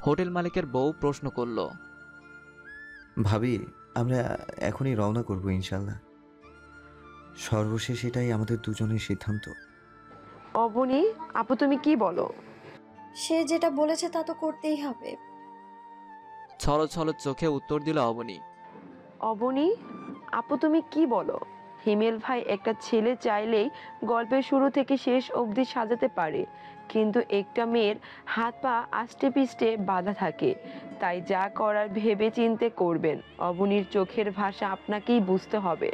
Hotel মালিকের বউ প্রশ্ন করল, ভাবি, আমরা এখনই রওনা করব ইনশাল্লাহ। সর্বশেষ এটাই আমাদের দুজনের সিদ্ধান্ত। অবনী, আপু তুমি কি বলো? সে যেটা বলেছে তা তো করতেই হবে। ছল ছল চোখে উত্তর দিল অবনী। অবনী, আপু তুমি কি বলো? হিমেল ভাই একটা ছেলে চাইলেই গল্পের শুরু থেকে শেষ অবধি সাজাতে পারে, কিন্তু একটা মেয়ের হাত পা আষ্টে পিষ্টে বাঁধা থাকে। তাই যা করার ভেবে চিন্তে করবেন। অবনীর চোখের ভাষা আপনাকেই বুঝতে হবে।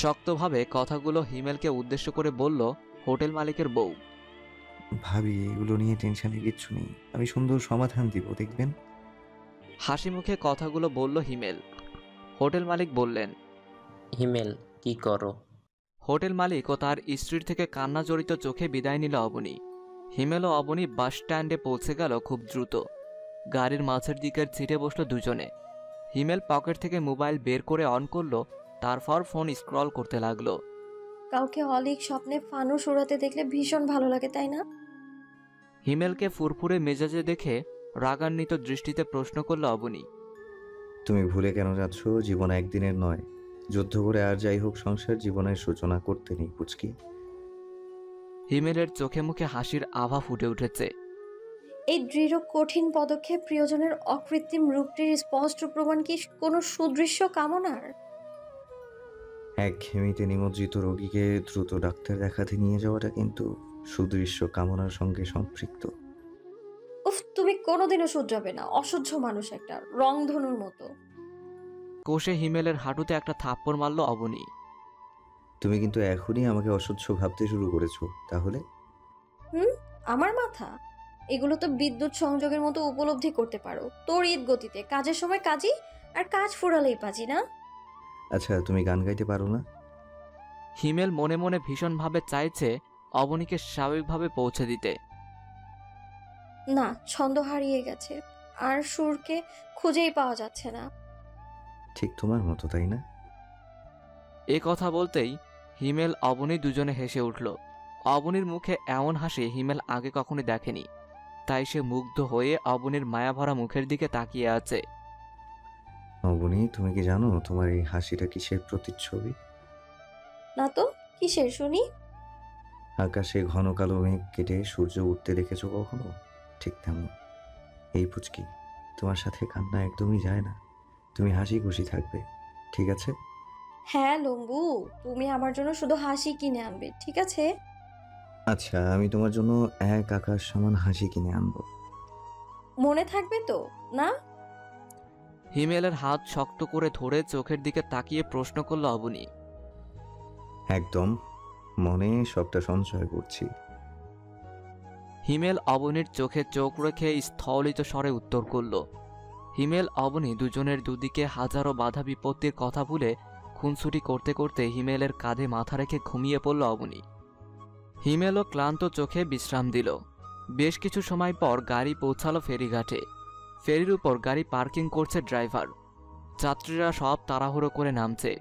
শক্তভাবে কথাগুলো হিমেলকে উদ্দেশ্য করে বলল হোটেল মালিকের বউ। ভাবি, এগুলো নিয়ে টেনশনে কিচ্ছু নেই, আমি সুন্দর সমাধান দিব, দেখবেন। হাসি মুখে কথাগুলো বলল হিমেল। হোটেল মালিক বললেন, হিমেল, কি করো? হোটেল মালিক ও তার স্ত্রীর থেকে কান্না জড়িত চোখে বিদায় নিল অবনী। হিমেল ও অবনী বাস স্ট্যান্ডে পৌঁছে গেল খুব দ্রুত। গাড়ির মাঝের দিকের সিটে বসলো দুজনে। হিমেল পকেট থেকে মোবাইল বের করে অন করলো, তারপর ফোন স্ক্রল করতে লাগলো। কাউকে অলিক স্বপ্নে ফানুস উড়াতে দেখলে ভীষণ ভালো লাগে, তাই না? হিমেলকে ফুরফুরে মেজাজে দেখে রাগান্বিত দৃষ্টিতে প্রশ্ন করল অবনী। তুমি ভুলে কেন যাচ্ছ? জীবন একদিনের নয়, যুদ্ধ করে আর যাই হোক সংসার জীবনের সূচনা করতে নেই পুচকি। হিমেলের চোখে মুখে হাসির আভা ফুটে উঠেছে। এই দৃঢ় কঠিন পদক্ষেপ প্রিয়জনের অকৃত্রিম রূপটির স্পষ্ট প্রমাণ কি কোনো সুদৃশ্য কামনার? একঘেয়েমিতে নিমজ্জিত রোগীকে দ্রুত ডাক্তার দেখাতে নিয়ে যাওয়াটা কিন্তু সুদৃশ্য কামনার সঙ্গে সম্পৃক্ত। উফ, তুমি কোনোদিনও শুধরাবে না, অসহ্য মানুষ একটা, রংধনুর মতো। কোষে হিমেলের হাঁটুতে একটা থাপ্পড় মারল অবনী। তুমি কিন্তু এখনই আমাকে অসহ্য ভাবতে শুরু করেছো তাহলে? আমার মাথা? এগুলো তো বিদ্যুৎ সংযোগের মতো উপলব্ধি করতে পারো, তড়িৎ গতিতে, কাজের সময় কাজই, আর কাজ ফুরালেই পাজি না। আচ্ছা, তুমি গান গাইতে পারো না? হিমেল মনে মনে ভীষণভাবে চাইছে অবনীকে স্বাভাবিকভাবে পৌঁছে দিতে। না, ছন্দ হারিয়ে গেছে, আর সুরকে খুঁজেই পাওয়া যাচ্ছে না। ঠিক তোমার মতো, তাই না? এ কথা বলতেই হিমেল অবনী দুজনে হেসে উঠল। অবনীর মুখে এমন হাসি হিমেল আগে কখনো দেখেনি, তাই সে মুগ্ধ হয়ে অবনীর মায়াভরা মুখের দিকে তাকিয়ে আছে। অবনী, তুমি কি জানো তোমার এই হাসিটা কিসের প্রতিচ্ছবি? না তো, কিসের শুনি? আকাশে ঘন কালো মেঘ কেটে সূর্য উঠতে দেখেছো কখনো? ঠিক তেমন। এই পুচকি, তোমার সাথে কান্না একদমই যায় না, তুমি হাসি খুশি থাকবে, ঠিক আছে? হ্যাঁ লম্বু, তুমি আমার জন্য শুধু হাসি কিনে আনবে, ঠিক আছে? আচ্ছা, আমি তোমার জন্য এক আকাশ সমান হাসি কিনে আনবো। মনে থাকবে তো, না? হিমেলের হাত শক্ত করে ধরে চোখের দিকে তাকিয়ে প্রশ্ন করল অবনী। একদম, মনে সবটা সঞ্চয় করছি। হিমেল অবনীর চোখে চোখ রেখে স্থলিত স্বরে উত্তর করল। হিমেল অবনী দুজনের দুদিকে হাজারো বাধা বিপত্তির কথা ভুলে খুনসুটি করতে করতে হিমেলের কাঁধে মাথা রেখে ঘুমিয়ে পড়ল অবনী। হিমেলও ক্লান্ত চোখে বিশ্রাম দিল। বেশ কিছু সময় পর গাড়ি পৌঁছালো ফেরিঘাটে। ফেরির উপর গাড়ি পার্কিং করছে ড্রাইভার। যাত্রীরা সব তাড়াহুড়ো করে নামছে।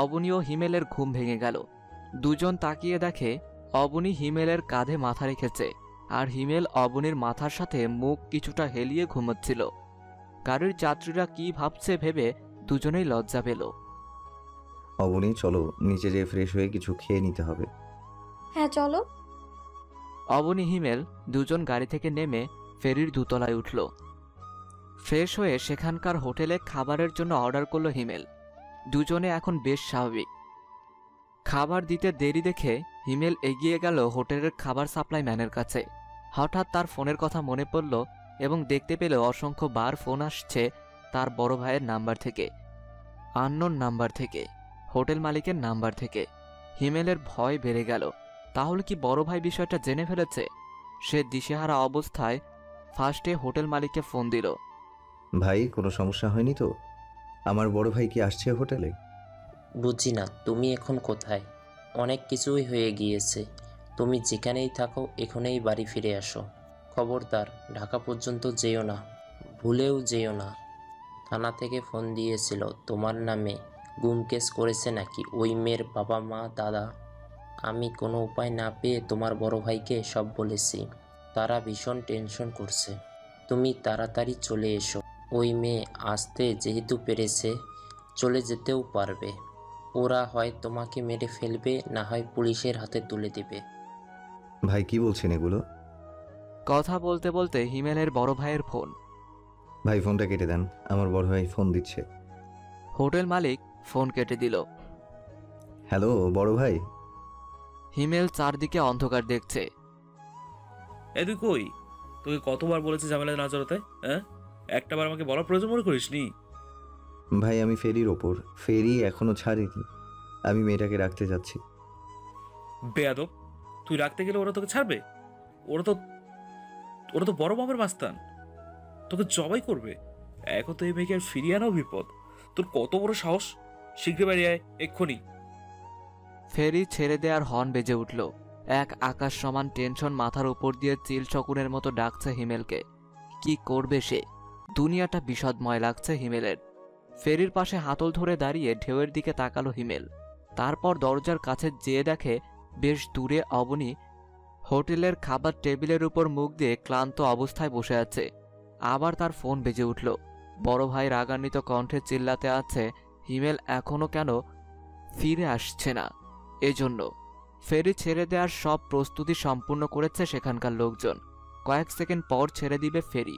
অবনী ও হিমেলের ঘুম ভেঙে গেল। দুজন তাকিয়ে দেখে অবনী হিমেলের কাঁধে মাথা রেখেছে, আর হিমেল অবনীর মাথার সাথে মুখ কিছুটা হেলিয়ে ঘুমোচ্ছিল। গাড়ির যাত্রীরা কি ভাবছে ভেবে দুজনেই লজ্জা পেল। অবনী, চলো নিচে যেয়ে ফ্রেশ হয়ে কিছু খেয়ে নিতে হবে। হ্যাঁ চলো। অবনী হিমেল দুজন গাড়ি থেকে নেমে ফেরির দোতলায় উঠল। ফ্রেশ হয়ে সেখানকার হোটেলে খাবারের জন্য অর্ডার করল হিমেল। দুজনে এখন বেশ স্বাভাবিক। খাবার দিতে দেরি দেখে হিমেল এগিয়ে গেল হোটেলের খাবার সাপ্লাই ম্যানের কাছে। হঠাৎ তার ফোনের কথা মনে পড়ল এবং দেখতে পেল অসংখ্য বার ফোন আসছে তার বড় ভাইয়ের নাম্বার থেকে, আননোন নাম্বার থেকে, হোটেল মালিকের নাম্বার থেকে। হিমেলের ভয় বেড়ে গেল। তাহলে কি বড় ভাই বিষয়টা জেনে ফেলেছে? সে দিশেহারা অবস্থায় ফার্স্টে হোটেল মালিককে ফোন দিল। ভাই, কোনো সমস্যা হয়নি তো? আমার বড় ভাই কি আসছে হোটেলে? বুঝি না তুমি এখন কোথায়? অনেক কিছুই হয়ে গিয়েছে। তুমি যেখানেই থাকো এখনই বাড়ি ফিরে আসো। খবরদার ঢাকা পর্যন্ত যেও না, ভুলেও যেও না। থানা থেকে ফোন দিয়েছিল তোমার নামে গুম কেস করেছে নাকি ওই মেয়ের বাবা মা দাদা। আমি কোনো উপায় না পেয়ে তোমার বড় ভাইকে সব বলেছি। তারা ভীষণ টেনশন করছে। তুমি তাড়াতাড়ি চলে এসো। ওই মেয়ে আসতে যেহেতু পেরেছে, চলে যেতেও পারবে। ওরা হয় তোমাকে মেরে ফেলবে, না হয় পুলিশের হাতে তুলে দিবে। ভাই কি বলছেন এগুলো? কথা বলতে বলতে হিমেলের বড় ভাইয়ের ফোন। ভাই ফোনটা কেটে দেন, আমার বড় ভাই ফোন দিচ্ছে। হোটেল মালিক ফোন কেটে দিল। হ্যালো বড় ভাই। হিমেল চারদিকে অন্ধকার দেখছে। এ তুই কই? তোকে কতবার বলেছি ঝামেলা না জড়াতে? হ্যাঁ, একটাবার আমাকে বলার প্রয়োজন মনে করিসনি? ভাই আমি ফেরির ওপর, ফেরি এখনো ছাড়িনি, আমি মেয়েটাকে রাখতে যাচ্ছি। বেয়াদব, তুই রাখতে গেলে ওরা তোকে ছাড়বে? ওরা তো ওরা তো বড় বাপের মাস্তান, তোকে জবাই করবে। এখন তো এই মেয়েকে আর ফিরিয়ে আনাও বিপদ। তোর কত বড় সাহস! শীঘ্রই বাড়ি আয়, এক্ষুনি। ফেরি ছেড়ে দেওয়ার হর্ন বেজে উঠল। এক আকাশ সমান টেনশন মাথার উপর দিয়ে চিল শকুনের মতো ডাকছে হিমেলকে। কি করবে সে? দুনিয়াটা বিষাদময় লাগছে হিমেলের। ফেরির পাশে হাতল ধরে দাঁড়িয়ে ঢেউয়ের দিকে তাকালো হিমেল। তারপর দরজার কাছে যেয়ে দেখে বেশ দূরে অবনী হোটেলের খাবার টেবিলের উপর মুখ দিয়ে ক্লান্ত অবস্থায় বসে আছে। আবার তার ফোন বেজে উঠল। বড় ভাই রাগান্বিত কণ্ঠে চিল্লাতে আছে হিমেল এখনো কেন ফিরে আসছে না। এজন্য ফেরি ছেড়ে দেওয়ার সব প্রস্তুতি সম্পূর্ণ করেছে সেখানকার লোকজন। কয়েক সেকেন্ড পর ছেড়ে দিবে ফেরি।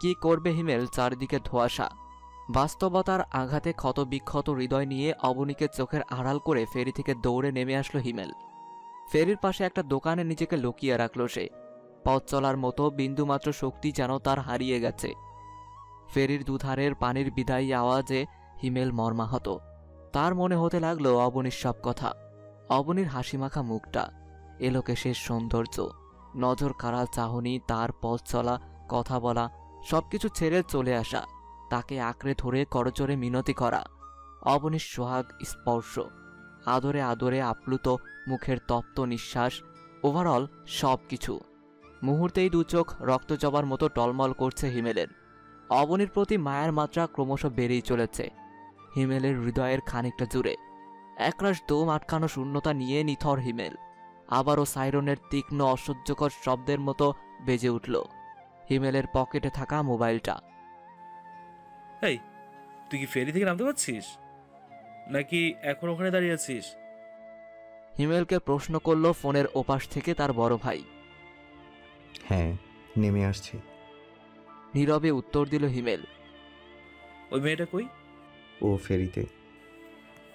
কি করবে হিমেল? চারদিকে ধোঁয়াশা। বাস্তবতার আঘাতে ক্ষতবিক্ষত হৃদয় নিয়ে অবনীকে চোখের আড়াল করে ফেরি থেকে দৌড়ে নেমে আসলো হিমেল। ফেরির পাশে একটা দোকানে নিজেকে লুকিয়ে রাখল সে। পথ চলার মতো বিন্দুমাত্র শক্তি যেন তার হারিয়ে গেছে। ফেরির দুধারের পানির বিদায়ী আওয়াজে হিমেল মর্মাহত। তার মনে হতে লাগলো অবনীর সব কথা। অবনীর হাসিমাখা মুখটা, এলোকে শেষ সৌন্দর্য, নজর কাড়া চাহনি, তার পথ চলা, কথা বলা, সবকিছু ছেড়ে চলে আসা, তাকে আঁকড়ে ধরে করজোরে মিনতি করা, অবনীর সোহাগ স্পর্শ, আদরে আদরে আপ্লুত মুখের তপ্ত নিঃশ্বাস, ওভারঅল সবকিছু। মুহূর্তেই দু চোখ রক্ত জবার মতো টলমল করছে হিমেলের। অবনীর প্রতি মায়ার মাত্রা ক্রমশ বেড়েই চলেছে হিমেলের হৃদয়ের খানিকটা জুড়ে। একরাশ দম আটকানো শূন্যতা নিয়ে নিথর হিমেল। আবারও সাইরনের তীক্ষ্ণ অসহ্যকর শব্দের মতো বেজে উঠল। হিমেলের পকেটে থাকা মোবাইলটা। এই, তুই কি ফেরি থেকে নামতে পারছিস, নাকি এখন ওখানে দাঁড়িয়ে আছিস? হিমেলকে প্রশ্ন করল ফোনের ওপাশ থেকে তার বড় ভাই। হ্যাঁ, নেমে আসছি। নীরবে উত্তর দিল হিমেল। ওই মেয়েটা কই? ও ফেরিতে।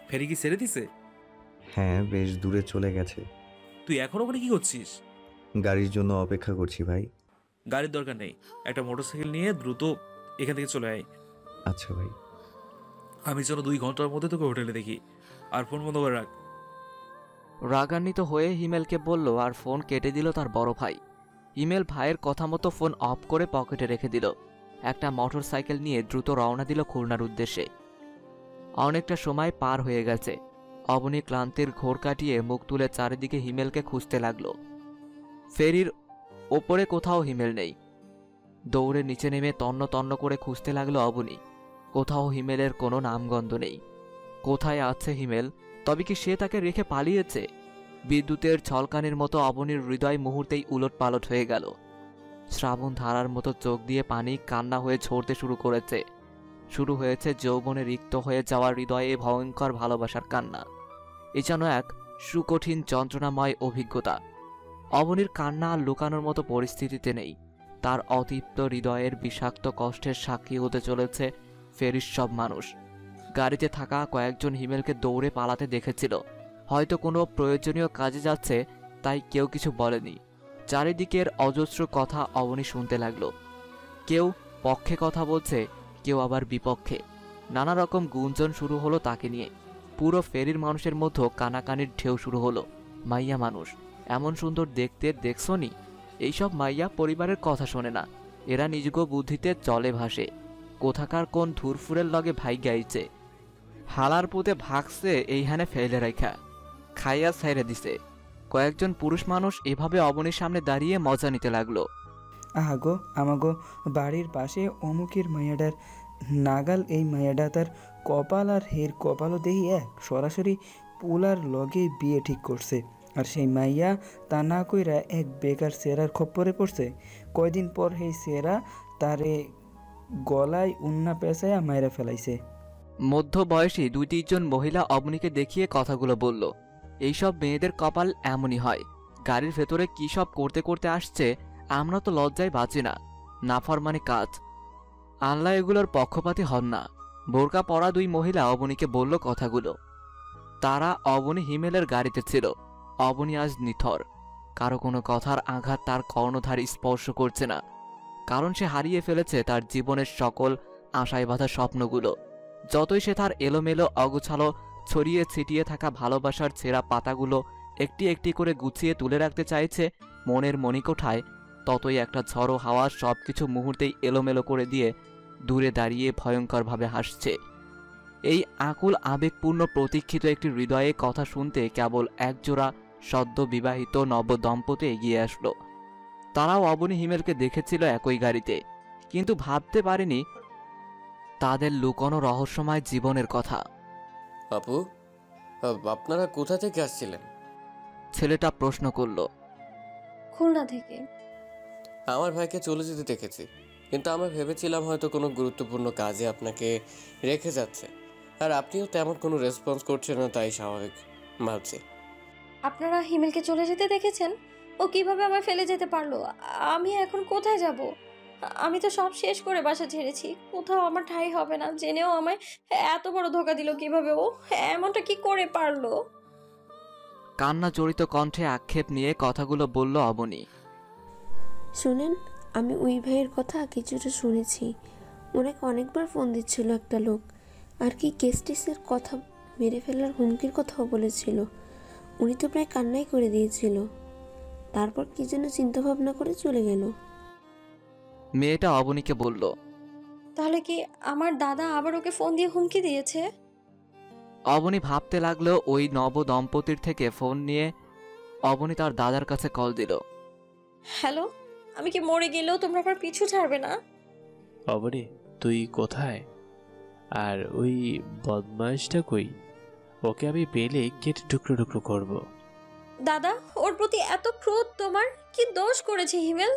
ফেরি কি ছেড়ে দিছে? হ্যাঁ, বেশ দূরে চলে গেছে। তুই এখন ওখানে কি করছিস? গাড়ির জন্য অপেক্ষা করছি ভাই। গাড়ির দরকার নেই, একটা মোটরসাইকেল নিয়ে দ্রুত এখান থেকে চলে আয়। আচ্ছা ভাই। আমি যেন 2 ঘন্টার মধ্যে তোকে হোটেলে দেখি। আর ফোন বন্ধ করে রাখ। রাগান্বিত হয়ে হিমেলকে বলল আর ফোন কেটে দিল তার বড় ভাই। হিমেল ভাইয়ের কথা মতো ফোন অফ করে পকেটে রেখে দিল। একটা মোটর সাইকেল নিয়ে দ্রুত রওনা দিল খুলনার উদ্দেশ্যে। অনেকটা সময় পার হয়ে গেছে। অবনী ক্লান্তির ঘোর কাটিয়ে মুখ তুলে চারিদিকে হিমেলকে খুঁজতে লাগল। ফেরির ওপরে কোথাও হিমেল নেই। দৌড়ে নিচে নেমে তন্ন তন্ন করে খুঁজতে লাগলো অবনী। কোথাও হিমেলের কোনো নামগন্ধ নেই। কোথায় আছে হিমেল? তবে কি সে তাকে রেখে পালিয়েছে? বিদ্যুতের ঝলকানির মতো অবনীর হৃদয় মুহূর্তেই উলট পালট হয়ে গেল। শ্রাবণ ধারার মতো চোখ দিয়ে পানি কান্না হয়ে ঝরতে শুরু করেছে। শুরু হয়েছে যৌবনে রিক্ত হয়ে যাওয়া হৃদয়ে ভয়ঙ্কর ভালোবাসার কান্না। এ যেন এক সুকঠিন যন্ত্রণাময় অভিজ্ঞতা। অবনীর কান্না আর লুকানোর মতো পরিস্থিতিতে নেই। তার অতৃপ্ত হৃদয়ের বিষাক্ত কষ্টের সাক্ষী হতে চলেছে ফেরির সব মানুষ। গাড়িতে থাকা কয়েকজন হিমেলকে দৌড়ে পালাতে দেখেছিল। হয়তো কোনো প্রয়োজনীয় কাজে যাচ্ছে, তাই কেউ কিছু বলেনি। চারিদিকের অজস্র কথা অবনী শুনতে লাগলো। কেউ পক্ষে কথা বলছে, কেউ আবার বিপক্ষে। নানা রকম গুঞ্জন শুরু হলো তাকে নিয়ে। পুরো ফেরির মানুষের মধ্যে কানাকানির ঢেউ শুরু হলো। মাইয়া মানুষ, এমন সুন্দর দেখতে দেখছনি? এইসব মাইয়া পরিবারের কথা শোনে না। এরা নিজগ বুদ্ধিতে চলে ভাসে। কোথাকার কোন ধুরফুরের লগে ভাই গাইছে, হালার পুঁতে ভাগছে এইখানে ফেলে রেখা, খাইয়া ছাইরে দিছে। কয়েকজন পুরুষ মানুষ এভাবে অবনীর সামনে দাঁড়িয়ে মজা নিতে লাগলো। আহাগো আমাগো বাড়ির পাশে অমুকের মায়াডার নাগাল, এই মায়াডা তার কপাল আর হের কপালও দেহি এক, সরাসরি পোলার লগে বিয়ে ঠিক করছে। আর সেই মাইয়া তা না কইরা এক বেকার সেরার খপ্পরে পড়ছে। কয়দিন পর সেই সেরা তারে গলায় উন্না পেঁচাইয়া মাইরা ফেলাইছে। মধ্যবয়সী 2-3 জন মহিলা অবনীকে দেখিয়ে কথাগুলো বলল। এইসব মেয়েদের কপাল এমনই হয়। গাড়ির ভেতরে কী সব করতে করতে আসছে, আমরা তো লজ্জায় বাঁচি না। নাফরমানি কাজ। আল্লাহ এগুলোর পক্ষপাতী হন না। বোরকা পরা 2 মহিলা অবনীকে বলল কথাগুলো। তারা অবনী হিমেলের গাড়িতে ছিল। অবনী আজ নিথর। কারো কোনো কথার আঘাত তার কর্ণধার স্পর্শ করছে না, কারণ সে হারিয়ে ফেলেছে তার জীবনের সকল আশায় বাঁধা স্বপ্নগুলো। যতই সে তার এলোমেলো অগোছালো ছড়িয়ে ছিটিয়ে থাকা ভালোবাসার ছেঁড়া পাতাগুলো একটি একটি করে গুছিয়ে তুলে রাখতে চাইছে মনের মণিকোঠায়, ততই একটা ঝড়ো হাওয়া সবকিছু মুহূর্তেই এলোমেলো করে দিয়ে দূরে দাঁড়িয়ে ভয়ঙ্করভাবে হাসছে। এই আকুল আবেগপূর্ণ প্রতীক্ষিত একটি হৃদয়ে কথা শুনতে কেবল একজোড়া সদ্য বিবাহিত নবদম্পতি এগিয়ে আসলো। তারাও অবনী হিমেলকে দেখেছিল একই গাড়িতে, কিন্তু ভাবতে পারেনি তাদের লুকোনো রহস্যময় জীবনের কথা। আপু, আপনারা কোথা থেকে আসছিলেন? ছেলেটা প্রশ্ন করল। খুলনা থেকে। আমার ভাইকে চলে যেতে দেখেছি, কিন্তু আমরা ভেবেছিলাম হয়তো কোনো গুরুত্বপূর্ণ কাজে আপনাকে রেখে যাচ্ছে, আর আপনিও তেমন কোনো রেসপন্স করছেন না, তাই স্বাভাবিক ভাবছি। আপনারা হিমেলকে চলে যেতে দেখেছেন? ও কিভাবে আমায় ফেলে যেতে পারলো? আমি এখন কোথায় যাব? আমি তো সব শেষ করে বাসা ছেড়েছি, কোথাও আমার ঠাঁই হবে না জেনেও আমায় এত বড় ধোকা দিল কিভাবে? ও এমনটা কি করে পারলো? কান্না জড়িত কণ্ঠে আক্ষেপ নিয়ে কথাগুলো বলল অবনী। শুনেন, আমি ওই ভাইয়ের কথা কিছুটা শুনেছি। ওনাকে অনেকবার ফোন দিচ্ছিল একটা লোক, আর কি কেস্টিসের কথা, মেরে ফেলার হুমকির কথাও বলেছিল। উনি তো প্রায় কান্নাই করে দিয়েছিল। তারপর কি যেন চিন্তাভাবনা করে চলে গেল। মেয়েটা অবনীকে বলল। তাহলে কি আমার দাদা আবার ওকে ফোন দিয়ে হুমকি দিয়েছে? অবনী ভাবতে লাগলো ওই নবদম্পতির থেকে ফোন নিয়ে অবনী তার দাদার কাছে কল দিল। হ্যালো, আমি কি মরে গেলেও তোমরা আমার পিছু ছাড়বে না? অবনী, তুই কোথায়? আর ওই বদমাইশটা কই? ওকে আমি পেলে কেটে টুকরো টুকরো করব। দাদা, ওর প্রতি এত ক্রোধ তোমার? কি দোষ করেছি হিমেল?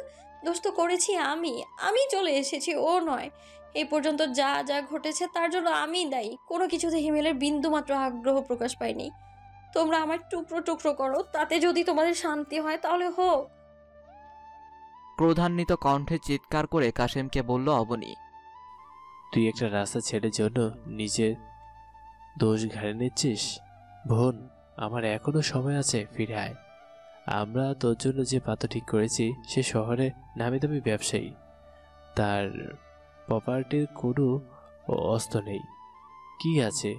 দোষ তো করেছি আমি চলে এসেছি, ও নয়। এই পর্যন্ত যা যা ঘটেছে তার জন্য আমিই দায়ী। কোনো কিছুতে হিমেলের বিন্দুমাত্র আগ্রহ প্রকাশ পায়নি। তোমরা আমার টুকরো টুকরো করো, তাতে যদি তোমাদের শান্তি হয় তাহলে হোক। ক্রোধান্বিত কণ্ঠে চিৎকার করে কাশেমকে বলল অবনী। তুই একটা রাস্তা ছেড়ে জন্য নিজের দোষ ঘাড়ে নিচ্ছিস? বোন, আমার এখনো সময় আছে, ফিরে আয়। আমরা তোর জন্য যে পাত্র ঠিক করেছি সে শহরে নামি দামি ব্যবসায়ী, তার প্রপার্টির কোনো অস্ত নেই। কি আছে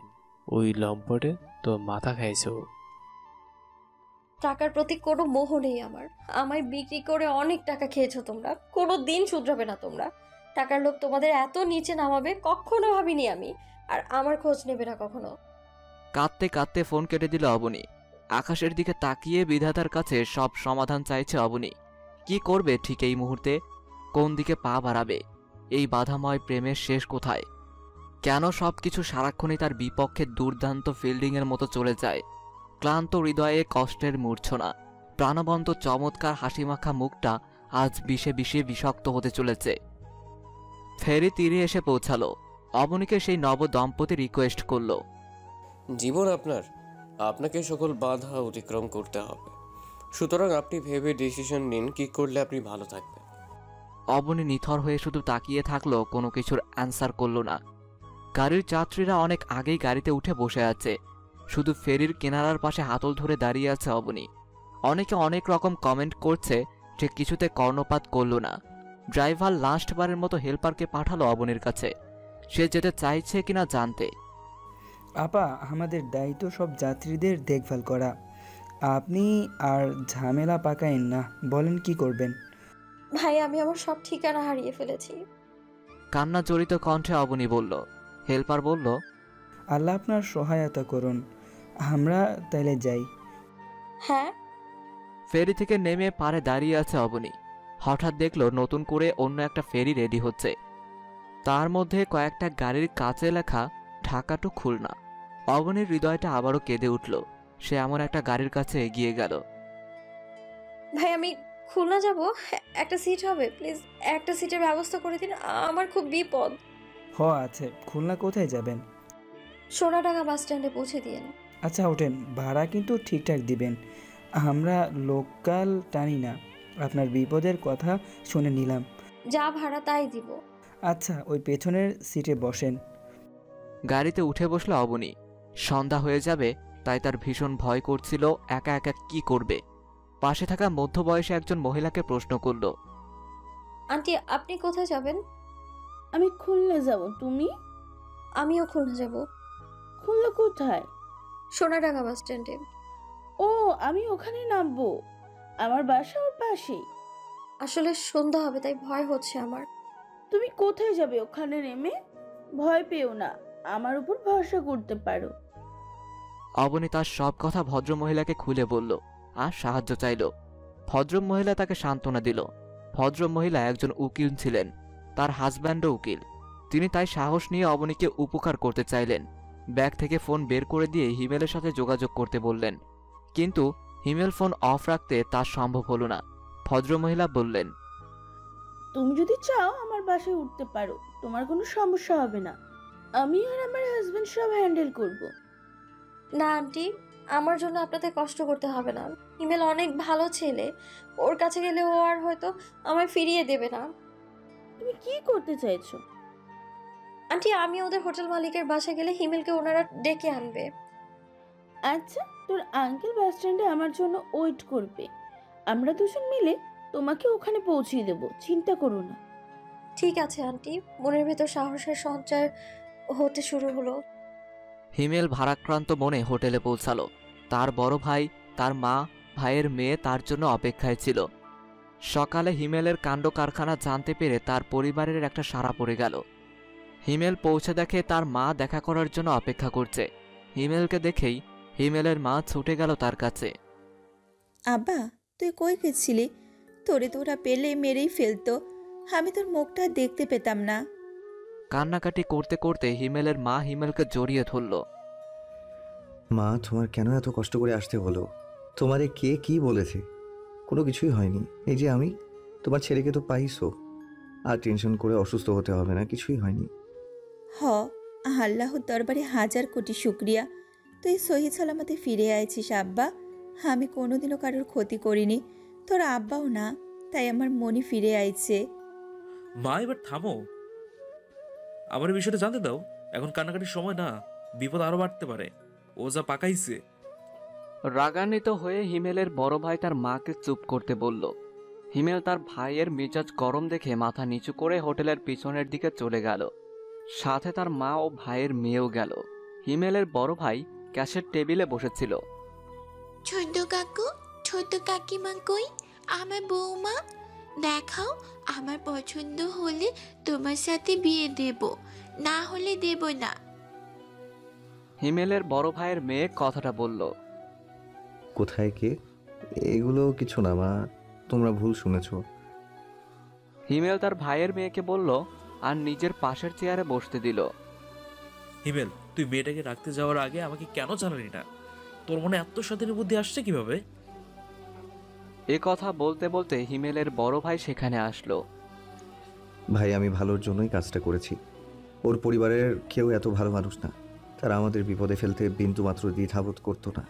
ওই লম্পটে তোর মাথা খাইছে? টাকার প্রতি কোনো মোহ নেই আমার। আমায় বিক্রি করে অনেক টাকা খেয়েছো তোমরা, কোনো দিন শুধরাবে না তোমরা। টাকার লোভ তোমাদের এত নিচে নামাবে কখনো ভাবিনি আমি, আর আমার খোঁজ নেবে না কখনো। কাঁদতে কাঁদতে ফোন কেটে দিল অবনী। আকাশের দিকে তাকিয়ে বিধাতার কাছে সব সমাধান চাইছে অবনী। কি করবে ঠিক এই মুহূর্তে? কোন দিকে পা বাড়াবে? এই বাধাময় প্রেমের শেষ কোথায়? কেন সবকিছু সারাক্ষণই তার বিপক্ষে দুর্দান্ত ফিল্ডিংয়ের মতো চলে যায়? ক্লান্ত হৃদয়ে কষ্টের মূর্ছনা। প্রাণবন্ত চমৎকার হাসিমাখা মুখটা আজ বিষে বিষে বিষাক্ত হতে চলেছে। ফেরি তীরে এসে পৌঁছালো। অবনীকে সেই নবদম্পতি রিকোয়েস্ট করলো। জীবন আপনাকে সকল বাধা অতিক্রম করতে হবে, সুতরাং আপনি ভেবে ডিসিশন নিন কি করলে আপনি ভালো থাকবেন। অবনী নিথর হয়ে শুধু তাকিয়ে থাকলো, কোনো কিছুর অ্যান্সার করল না। গাড়ির যাত্রীরা অনেক আগেই গাড়িতে উঠে বসে আছে। শুধু ফেরির কিনারার পাশে হাতল ধরে দাঁড়িয়ে আছে অবনী। অনেকে অনেক রকম কমেন্ট করছে, সে কিছুতে কর্ণপাত করল না। ড্রাইভার লাস্টবারের মতো হেল্পারকে পাঠালো অবনীর কাছে, সে যেতে চাইছে কিনা জানতে। আপা, আমাদের দায়িত্ব সব যাত্রীদের দেখভাল করা। আপনি আর ঝামেলা পাকাইন না, বলেন কি করবেন? ভাই, আমি আমার সব ঠিকানা হারিয়ে ফেলেছি। কান্না জড়িত কণ্ঠে অবনী বলল। হেল্পার বলল, আল্লাহ আপনার সহায়তা করুন, আমরা তাইলে যাই। হ্যাঁ। ফেরি থেকে নেমে পাড়ে দাঁড়িয়ে আছে অবনী। হঠাৎ দেখলো নতুন করে অন্য একটা ফেরি রেডি হচ্ছে। তার মধ্যে কয়েকটা গাড়ির কাছে লেখা ঢাকা টু খুলনা। অবনীর হৃদয়টা আবারও কেঁদে উঠল। সে এমন একটা গাড়ির কাছে এগিয়ে গেল। ভাই, আমি খুলনা যাব, একটা সিট হবে প্লিজ, একটা সিটের ব্যবস্থা করে দিন, আমার খুব বিপদ। আছে, খুলনা কোথায় যাবেন? সোনাডাঙ্গা বাস স্ট্যান্ডে পৌঁছে দিয়েন। আচ্ছা ওঠেন, ভাড়া কিন্তু ঠিকঠাক দিবেন, আমরা লোকাল টানি না। আপনার বিপদের কথা শুনে নিলাম। যা ভাড়া তাই দিব। আচ্ছা ওই পেছনের সিটে বসেন। গাড়িতে উঠে বসলো অবনী। সন্ধ্যা হয়ে যাবে তাই তার ভীষণ ভয় করছিল একা একা কি করবে। পাশে থাকা মধ্যবয়সী একজন মহিলাকে প্রশ্ন করল, আন্টি আপনি কোথায় যাবেন? আমি খুলনা যাব, তুমি? আমিও খুলনা যাব। খুলনা কোথায়? সোনাডাঙ্গা বাস স্ট্যান্ডে। ও আমি ওখানে নামবো, আমার বাসা ওর পাশেই। আসলে সন্ধ্যা হবে তাই ভয় হচ্ছে আমার। তুমি কোথায় যাবে ওখানে নেমে? ভয় পেও না, আমার উপর ভরসা করতে পারো। অবনী তার সব কথা ভদ্রমহিলাকে খুলে বলল আর সাহায্য চাইল। ভদ্রমহিলা তাকে সান্ত্বনা দিল। ভদ্রমহিলা একজন উকিল ছিলেন, তার হাজব্যান্ডও উকিল। তিনি তাই সাহস নিয়ে অবনীকে উপকার করতে চাইলেন। ব্যাগ থেকে ফোন বের করে দিয়ে হিমেলের সাথে যোগাযোগ করতে বললেন, কিন্তু হিমেল ফোন অফ রাখতে তার সম্ভব হলো না। ভদ্রমহিলা বললেন, তুমি যদি চাও আমার বাসায় উঠতে পারো, তোমার কোনো সমস্যা হবে না, আমি আর আমার হাজবেন্ড সব হ্যান্ডেল করব। না আন্টি, আমার জন্য আপনাদের কষ্ট করতে হবে না। হিমেল অনেক ভালো ছেলে, ওর কাছে গেলে ও আর হয়তো আমায় ফিরিয়ে দেবে না। তুমি কি করতে চাইছো? আন্টি আমি ওদের হোটেল মালিকের বাসায় গেলে হিমেলকে ওনারা ডেকে আনবে। আচ্ছা তোর আঙ্কেল বাস স্ট্যান্ডে আমার জন্য ওয়েট করবে, আমরা দুজন মিলে তোমাকে ওখানে পৌঁছিয়ে দেব, চিন্তা করো না। ঠিক আছে আন্টি। মনের ভেতর সাহসের সঞ্চার হতে শুরু হলো। হিমেল ভারাক্রান্ত মনে হোটেলে পৌঁছালো। তার বড় ভাই, তার মা, ভাইয়ের মেয়ে তার জন্য অপেক্ষায় ছিল। সকালে হিমেলের কাণ্ড কারখানা জানতে পেরে তার পরিবারের একটা সাড়া পড়ে গেল। হিমেল পৌঁছে দেখে তার মা দেখা করার জন্য অপেক্ষা করছে। হিমেলকে দেখেই হিমেলের মা ছুটে গেল তার কাছে। আব্বা তুই কই গেছিলি? তোরে তোরা পেলে মেরেই ফেলতো, আমি তোর মুখটা দেখতে পেতাম না। কান্নাকাটি করতে করতে হিমেলের মা হিমেলকে জড়িয়ে ধরল। মা, তোমার কেন এত কষ্ট করে আসতে হলো? তোমারে কে কি বলেছে? কোনো কিছুই হয়নি। এই যে আমি, তোমার ছেলেকে তো পাইছো, আর টেনশন করে অসুস্থ হতে হবে না, কিছুই হয়নি। হ, আল্লাহর দরবারে হাজার কোটি শুক্রিয়া, তুই সহি সালামতে ফিরে আইছিস আব্বা। আমি কোনোদিনও কারোর ক্ষতি করিনি, তোর আব্বাও না, তাই আমার মনে ফিরে আইছে। মা এবার থামো, আমার এই বিষয়টা জানতে দাও। এখন কান্নাকাটির সময় না, বিপদ আরো বাড়তে পারে। ও যা পাকাইছে। রাগান্বিত হয়ে হিমেলের বড় ভাই তার মাকে চুপ করতে বলল। হিমেল তার ভাইয়ের মেজাজ গরম দেখে মাথা নিচু করে হোটেলের পিছনের দিকে চলে গেল। সাথে তার মা ও ভাইয়ের মেয়েও গেল। হিমেলের বড় ভাই ক্যাশের টেবিলে বসেছিল। ছোট কাকু, ছোট কাকিমা কই? আমার বৌমা দেখাও, আমার পছন্দ হলে তোমার সাথে বিয়ে দেব, না হলে দেব না। হিমেলের বড় ভাইয়ের মেয়ে কথাটা বলল। কোথায় কে? এগুলো কিছু না মা, তোমরা ভুল শুনেছ। হিমেল তার ভাইয়ের মেয়েকে বলল আর নিজের পাশের চেয়ারে বসতে দিল। হিমেল, তুই মেয়েটাকে রাখতে যাওয়ার আগে আমাকে কেন জানালি না? তোর মনে এত স্বাধীন বুদ্ধি আসছে কিভাবে? এ কথা বলতে বলতে হিমেলের বড় ভাই সেখানে আসলো। ভাই, আমি ভালোর জন্যই কাজটা করেছি। ওর পরিবারের কেউ এত ভালো মানুষ না, তারা আমাদের বিপদে ফেলতে বিন্দুমাত্র দ্বিধাবোধ করতো না।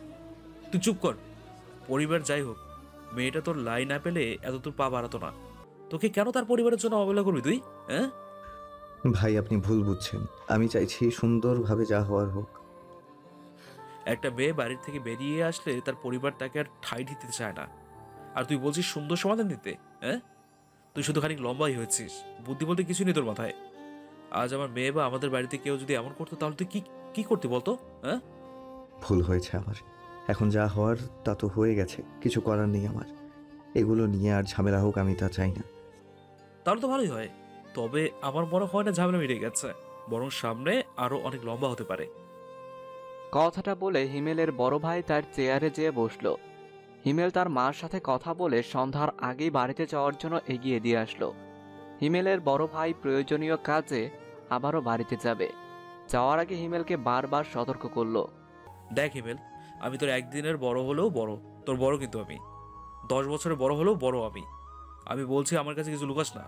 তুই চুপ কর। পরিবার যাই হোক, মেয়েটা তোর লাই না পেলে এত তোর পা বাড়াতো না। তোকে কেন তার পরিবারের জন্য অবহেলা করবি তুই? হ্যাঁ ভাই, আপনি ভুল বুঝছেন। আমি চাইছি সুন্দরভাবে যা হওয়ার হোক। একটা মেয়ে বাড়ির থেকে বেরিয়ে আসলে তার পরিবার তাকে আর ঠাঁই দিতে চায় না, আর তুই বলছিস সুন্দর সমাধান দিতে? হ্যাঁ, তুই শুধু খানিক লম্বাই হয়েছিস, বুদ্ধি বলতে কিছু নেই তোর মাথায়। আজ আমার মেয়ে বা আমাদের বাড়িতে কেউ যদি এমন করতো তাহলে তুই কি করতে বলতো? হ্যাঁ, ভুল হয়েছে আমার। এখন যা হওয়ার তা তো হয়ে গেছে, কিছু করার নেই আমার। এগুলো নিয়ে আর ঝামেলা হোক আমি তা চাই না। তাহলে তো ভালোই হয়। তবে আমার মনে হয় না ঝামেলা মিটে গেছে, বরং সামনে আরো অনেক লম্বা হতে পারে। কথাটা বলে হিমেলের বড় ভাই তার চেয়ারে যেয়ে বসল। হিমেল তার মার সাথে কথা বলে সন্ধ্যার আগেই বাড়িতে যাওয়ার জন্য এগিয়ে দিয়ে আসলো। হিমেলের বড় ভাই প্রয়োজনীয় কাজে আবারও বাড়িতে যাবে। যাওয়ার আগে হিমেলকে বারবার সতর্ক করলো। দেখ হিমেল, আমি তোর একদিনের বড় হলেও বড়, তোর বড় কিন্তু আমি। 10 বছরের বড় হলেও বড় আমি। আমি বলছি আমার কাছে কিছু লুকাস না।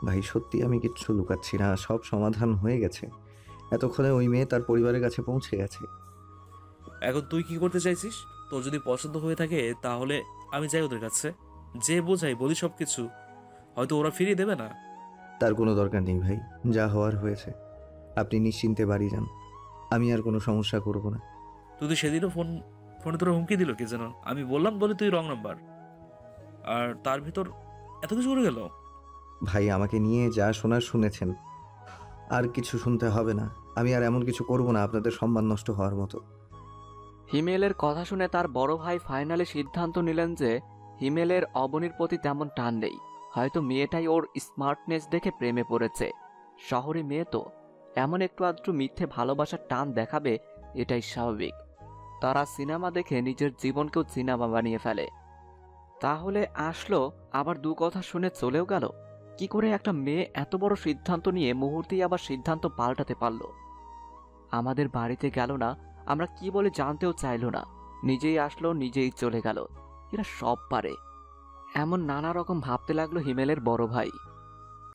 ভাই সত্যি আমি কিচ্ছু লুকাচ্ছি না, সব সমাধান হয়ে গেছে। এতক্ষণে ওই মেয়ে তার পরিবারের কাছে পৌঁছে গেছে। এখন তুই কি করতে চাইছিস? তোর যদি পছন্দ হয়ে থাকে তাহলে আমি যাই ওদের কাছে, যে বোঝাই বলি সব কিছু, হয়তো ওরা ফিরিয়ে দেবে না। তার কোনো দরকার নেই ভাই, যা হওয়ার হয়েছে। আপনি নিশ্চিন্তে বাড়ি যান, আমি আর কোনো সমস্যা করব না। তুই তো সেদিনও ফোনে তোরা হুমকি দিল কে যেন, আমি বললাম বলে তুই রং নাম্বার, আর তার ভিতর এত কিছু করে গেল। ভাই আমাকে নিয়ে যা শোনার শুনেছেন, আর কিছু শুনতে হবে না। আমি আর এমন কিছু করব না আপনাদের সম্মান নষ্ট হওয়ার মতো। হিমেলের কথা শুনে তার বড় ভাই ফাইনালি সিদ্ধান্ত নিলেন যে হিমেলের অবনীর প্রতি তেমন টান নেই, হয়তো মেয়েটাই ওর স্মার্টনেস দেখে প্রেমে পড়েছে। শহরে মেয়ে তো এমন একটু আধটু মিথ্যে ভালোবাসার টান দেখাবে, এটাই স্বাভাবিক। তারা সিনেমা দেখে নিজের জীবনকেও সিনেমা বানিয়ে ফেলে। তাহলে আসলো আবার দু কথা শুনে চলেও গেল। কি করে একটা মেয়ে এত বড় সিদ্ধান্ত নিয়ে মুহূর্তেই আবার সিদ্ধান্ত পাল্টাতে পারল? আমাদের বাড়িতে গেল না, আমরা কি বলে জানতেও চাইলো না, নিজেই আসলো নিজেই চলে গেল। এরা সব পারে, এমন নানা রকম ভাবতে লাগলো হিমেলের বড় ভাই।